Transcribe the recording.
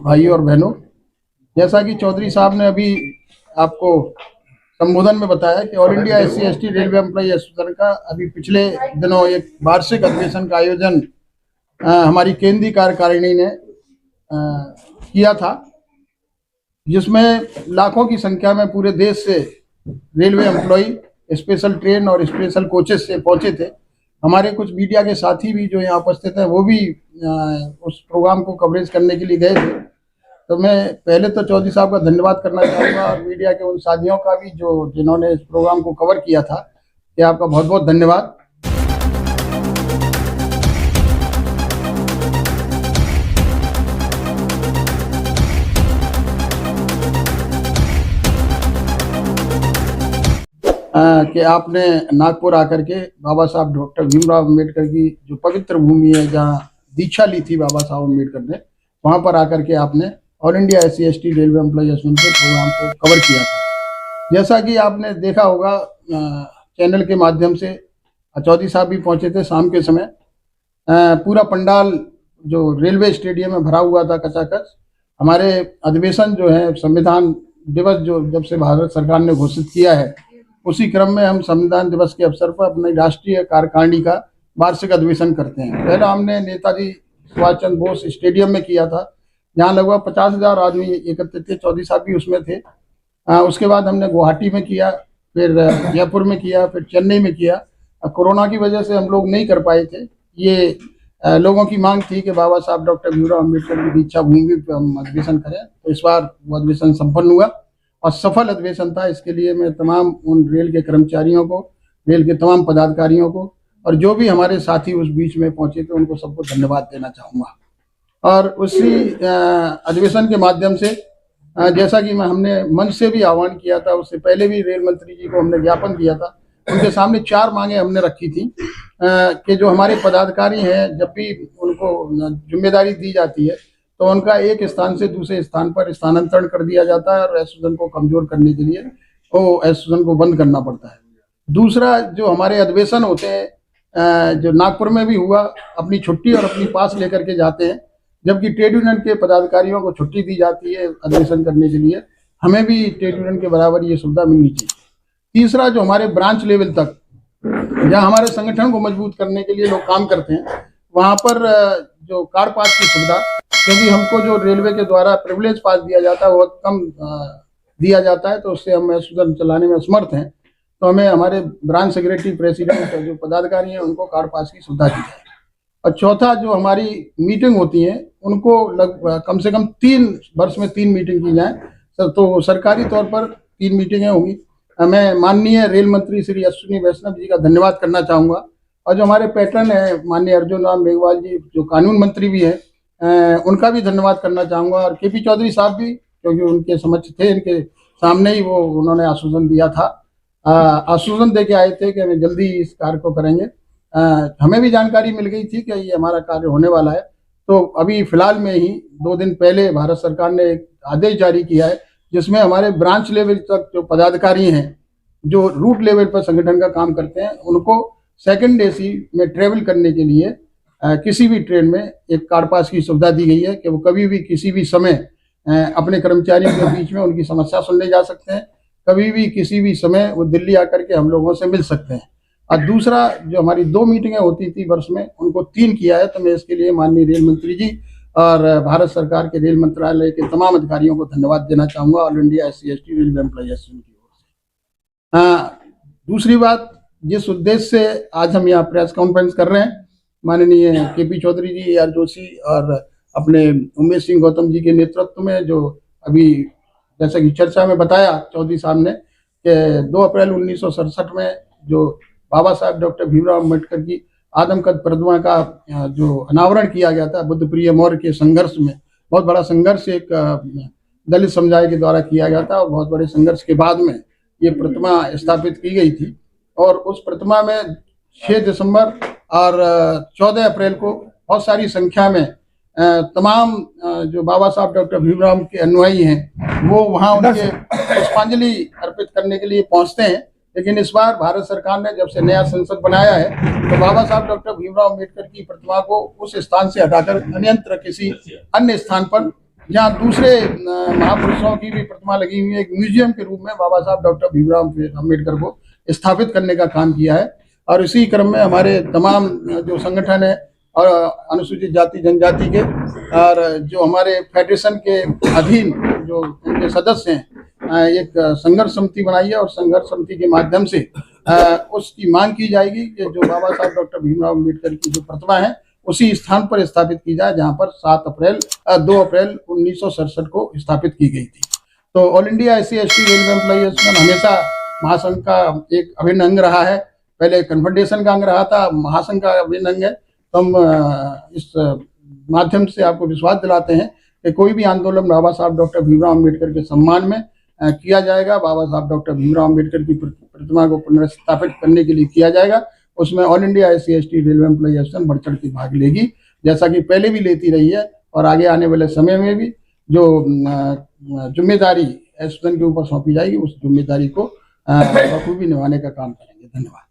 भाइयों और बहनों, जैसा कि चौधरी साहब ने अभी आपको संबोधन में बताया कि all India SC/ST railway employee association का अभी पिछले दिनों एक वार्षिक अधिवेशन का आयोजन हमारी केंद्रीय कार्यकारिणी ने किया था, जिसमें लाखों की संख्या में पूरे देश से रेलवे एम्प्लॉई स्पेशल ट्रेन और स्पेशल कोचेस से पहुंचे थे। हमारे कुछ मीडिया के साथी भी जो यहाँ उपस्थित हैं वो भी उस प्रोग्राम को कवरेज करने के लिए गए थे। तो मैं पहले तो चौधरी साहब का धन्यवाद करना चाहूँगा और मीडिया के उन साथियों का भी जिन्होंने इस प्रोग्राम को कवर किया था, कि आपका बहुत बहुत धन्यवाद। कि आपने नागपुर आकर के बाबा साहब डॉक्टर भीमराव अम्बेडकर की जो पवित्र भूमि है, जहाँ दीक्षा ली थी बाबा साहब अम्बेडकर ने, वहाँ पर आकर के आपने all India SC/ST railway employee association के प्रोग्राम को कवर किया था। जैसा कि आपने देखा होगा चैनल के माध्यम से, चौधरी साहब भी पहुँचे थे शाम के समय। पूरा पंडाल जो रेलवे स्टेडियम में भरा हुआ था कचाकच। हमारे अधिवेशन जो है, संविधान दिवस जो जब से भारत सरकार ने घोषित किया है, उसी क्रम में हम संविधान दिवस के अवसर पर अपने राष्ट्रीय कार्यकारिणी का वार्षिक अधिवेशन करते हैं। पहला हमने नेताजी सुभाष चंद्र बोस स्टेडियम में किया था, जहाँ लगभग 50,000 आदमी एकत्रित थे। चौधरी साहब भी उसमें थे। उसके बाद हमने गुवाहाटी में किया, फिर जयपुर में किया, फिर चेन्नई में किया। कोरोना की वजह से हम लोग नहीं कर पाए थे। ये लोगों की मांग थी कि बाबा साहब डॉक्टर भीमराव अम्बेडकर की दीक्षा भूमि पर हम अधिवेशन करें, तो इस बार वो अधिवेशन संपन्न हुआ और सफल अधिवेशन था। इसके लिए मैं तमाम उन रेल के कर्मचारियों को, रेल के तमाम पदाधिकारियों को और जो भी हमारे साथी उस बीच में पहुंचे थे, उनको सबको धन्यवाद देना चाहूँगा। और उसी अधिवेशन के माध्यम से जैसा कि हमने मंच से भी आह्वान किया था, उससे पहले भी रेल मंत्री जी को हमने ज्ञापन दिया था। उनके सामने 4 मांगे हमने रखी थी कि जो हमारे पदाधिकारी हैं, जब भी उनको जिम्मेदारी दी जाती है तो उनका एक स्थान से दूसरे स्थान पर स्थानांतरण कर दिया जाता है और एसोसिएशन को कमजोर करने के लिए वो एसोसिएशन को बंद करना पड़ता है। दूसरा, जो हमारे अधिवेशन होते हैं, जो नागपुर में भी हुआ, अपनी छुट्टी और अपनी पास लेकर के जाते हैं, जबकि ट्रेड यूनियन के पदाधिकारियों को छुट्टी दी जाती है अधिवेशन करने के लिए। हमें भी ट्रेड यूनियन के बराबर ये सुविधा मिलनी चाहिए। तीसरा, जो हमारे ब्रांच लेवल तक, जहाँ हमारे संगठन को मजबूत करने के लिए लोग काम करते हैं, वहाँ पर जो कार्ड पास की सुविधा, क्योंकि हमको जो रेलवे के द्वारा प्रिविलेज पास दिया जाता है वो कम दिया जाता है, तो उससे हम एसोसिएशन चलाने में असमर्थ हैं। तो हमें हमारे ब्रांच सेक्रेटरी, प्रेसिडेंट, जो पदाधिकारी हैं, उनको कार्ड पास की सुविधा दी जाए। और चौथा, जो हमारी मीटिंग होती है, उनको कम से कम 3 वर्ष में 3 मीटिंग की जाए। तो सरकारी तौर पर 3 मीटिंगें होंगी। मैं माननीय रेल मंत्री श्री अश्विनी वैष्णव जी का धन्यवाद करना चाहूँगा। और जो हमारे पैटर्न है माननीय अर्जुन राम मेघवाल जी, जो कानून मंत्री भी हैं, उनका भी धन्यवाद करना चाहूँगा। और KP चौधरी साहब भी, क्योंकि उनके समक्ष थे, इनके सामने ही वो उन्होंने आश्वासन दिया था, आश्वासन दे के आए थे कि हमें जल्दी इस कार्य को करेंगे। हमें भी जानकारी मिल गई थी कि ये हमारा कार्य होने वाला है। तो अभी फिलहाल में ही 2 दिन पहले भारत सरकार ने एक आदेश जारी किया है, जिसमें हमारे ब्रांच लेवल तक जो पदाधिकारी हैं, जो रूट लेवल पर संगठन का काम करते हैं, उनको सेकंड AC में ट्रेवल करने के लिए किसी भी ट्रेन में एक कार्ड पास की सुविधा दी गई है कि वो कभी भी किसी भी समय अपने कर्मचारियों के बीच में उनकी समस्या सुनने जा सकते हैं। कभी भी किसी भी समय वो दिल्ली आकर के हम लोगों से मिल सकते हैं। और दूसरा, जो हमारी 2 मीटिंगें होती थी वर्ष में, उनको 3 किया है। तो मैं इसके लिए माननीय रेल मंत्री जी और भारत सरकार के रेल मंत्रालय के तमाम अधिकारियों को धन्यवाद देना चाहूँगा, all India SC/ST railway employee association की ओर से। दूसरी बात, जिस उद्देश्य से आज हम यहाँ प्रेस कॉन्फ्रेंस कर रहे हैं, माननीय KP चौधरी जी, AR जोशी और अपने उमेश सिंह गौतम जी के नेतृत्व में, जो अभी जैसा कि चर्चा में बताया चौधरी साहब ने कि 2 अप्रैल 1967 में जो बाबा साहब डॉक्टर भीमराव अम्बेडकर की आदमकद प्रतिमा का जो अनावरण किया गया था बुद्ध प्रिय मौर्य के संघर्ष में, बहुत बड़ा संघर्ष एक दलित समुदाय के द्वारा किया गया था और बहुत बड़े संघर्ष के बाद में ये प्रतिमा स्थापित की गई थी। और उस प्रतिमा में 6 दिसंबर और 14 अप्रैल को बहुत सारी संख्या में तमाम जो बाबा साहब डॉक्टर भीमराव के अनुयायी हैं, वो वहाँ उनके पुष्पांजलि अर्पित करने के लिए पहुँचते हैं। लेकिन इस बार भारत सरकार ने जब से नया संसद बनाया है, तो बाबा साहब डॉक्टर भीमराव अम्बेडकर की प्रतिमा को उस स्थान से हटाकर अन्यत्र किसी अन्य स्थान पर जहाँ दूसरे महापुरुषों की भी प्रतिमा लगी हुई है, एक म्यूजियम के रूप में बाबा साहब डॉक्टर भीमराव अम्बेडकर को स्थापित करने का काम किया है। और इसी क्रम में हमारे तमाम जो संगठन है और अनुसूचित जाति जनजाति के और जो हमारे फेडरेशन के अधीन जो उनके सदस्य हैं, एक संघर्ष समिति बनाई है और संघर्ष समिति के माध्यम से उसकी मांग की जाएगी कि जो बाबा साहब डॉक्टर भीमराव अम्बेडकर की जो प्रतिमा है उसी स्थान पर स्थापित की जाए जहां पर 2 अप्रैल 1967 को स्थापित की गई थी। तो all India SC/ST railway employee association हमेशा महासंघ का एक अभिन्न अंग रहा है। पहले कन्फेडरेशन का अंग रहा था, महासंघ का अभिन्न अंग है। तो हम इस माध्यम से आपको विश्वास दिलाते हैं कि कोई भी आंदोलन बाबा साहब डॉक्टर भीमराव अम्बेडकर के सम्मान में किया जाएगा, बाबा साहब डॉक्टर भीमराव अम्बेडकर की प्रतिमा को पुनर्स्थापित करने के लिए किया जाएगा। उसमें all India SC/ST railway employee association बढ़ चढ़ के भाग लेगी, जैसा कि पहले भी लेती रही है और आगे आने वाले समय में भी जो जिम्मेदारी एसोसिएशन के ऊपर सौंपी जाएगी उस जिम्मेदारी को बखूबी निभाने का काम करेंगे। धन्यवाद।